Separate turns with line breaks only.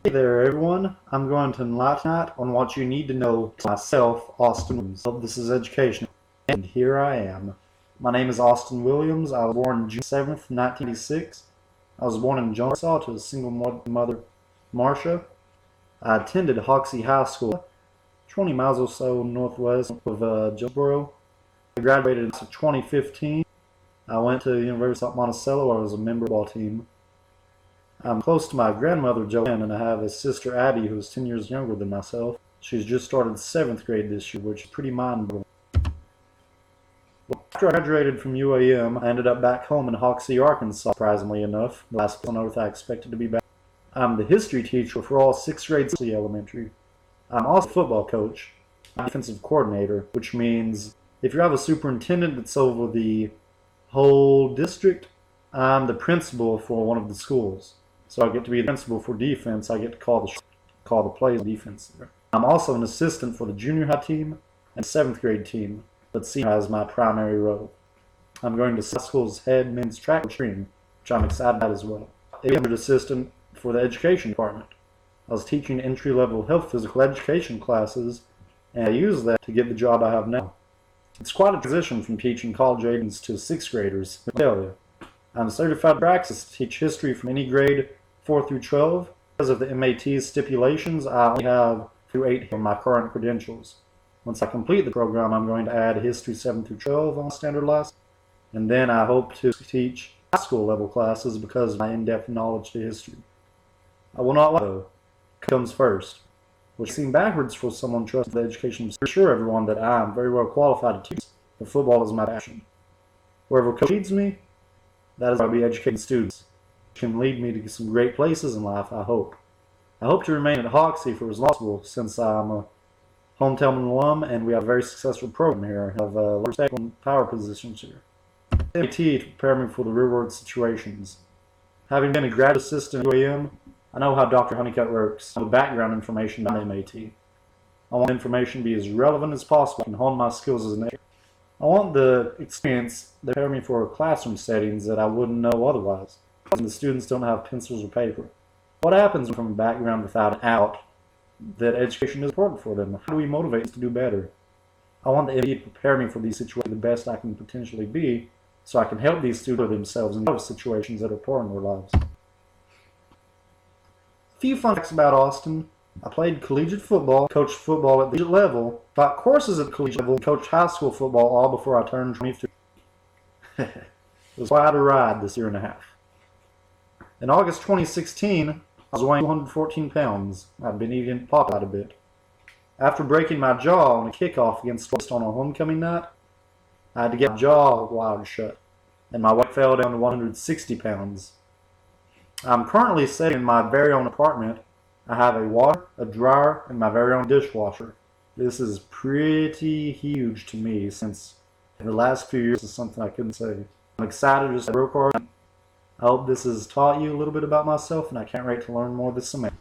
Hey there, everyone. I'm going to enlighten tonight on what you need to know to myself, Austin Williams. This is education, and here I am. My name is Austin Williams. I was born June 7th, 1986. I was born in Jonesville to a single mother, Marcia. I attended Hoxie High School, 20 miles or so northwest of Jonesboro. I graduated in 2015. I went to the University of Monticello, where I was a member of the ball team. I'm close to my grandmother, Joanne, and I have a sister, Abby, who's 10 years younger than myself. She's just started 7th grade this year, which is pretty mind-blowing. After I graduated from UAM, I ended up back home in Hoxie, Arkansas, surprisingly enough. The last place on earth I expected to be back. I'm the history teacher for all 6th grade elementary. I'm also a football coach, defensive coordinator, which means if you have a superintendent that's over the whole district, I'm the principal for one of the schools. So I get to be the principal for defense. I get to call the plays on defense there. I'm also an assistant for the junior high team and 7th grade team, but senior high is my primary role. I'm going to high school's head men's track team, which I'm excited about as well. I'm an assistant for the education department. I was teaching entry-level health physical education classes, and I used that to get the job I have now. It's quite a transition from teaching college agents to 6th graders. I tell you. I'm certified praxis to teach history from any grade 4 through 12. Because of the MAT's stipulations, I only have through 8 on my current credentials. Once I complete the program, I'm going to add history 7 through 12 on standard license, and then I hope to teach high school level classes because of my in-depth knowledge to history. I will not lie though, comes first, which seems backwards for someone trusting the education. I'm sure everyone that I am very well qualified to teach, but football is my passion. Wherever coach leads me, that is why I'll be educating students. It can lead me to some great places in life, I hope. I hope to remain at Hoxie for as long as possible, since I'm a hometown alum and we have a very successful program here. I have respect on power positions here. MAT to prepare me for the real-world situations. Having been a grad assistant at UAM, I know how Dr. Honeycutt works, the background information about MAT. I want information to be as relevant as possible and hone my skills as an educator. I want the experience that prepare me for classroom settings that I wouldn't know otherwise. The students don't have pencils or paper. What happens from a background without an out that education is important for them? How do we motivate them to do better? I want the MD to prepare me for these situations the best I can potentially be, so I can help these students themselves in those situations that are important in their lives. A few fun facts about Austin. I played collegiate football, coached football at the collegiate level, taught courses at the collegiate level, and coached high school football all before I turned 23. It was quite a ride this year and a half. In August 2016, I was weighing 214 pounds. I'd been eating Popeye a bit. After breaking my jaw on a kickoff against West on a homecoming night, I had to get my jaw wired shut, and my weight fell down to 160 pounds. I'm currently sitting in my very own apartment. I have a water, a dryer, and my very own dishwasher. This is pretty huge to me since in the last few years is something I couldn't say. I'm excited to just work hard. I hope this has taught you a little bit about myself, and I can't wait to learn more this semester.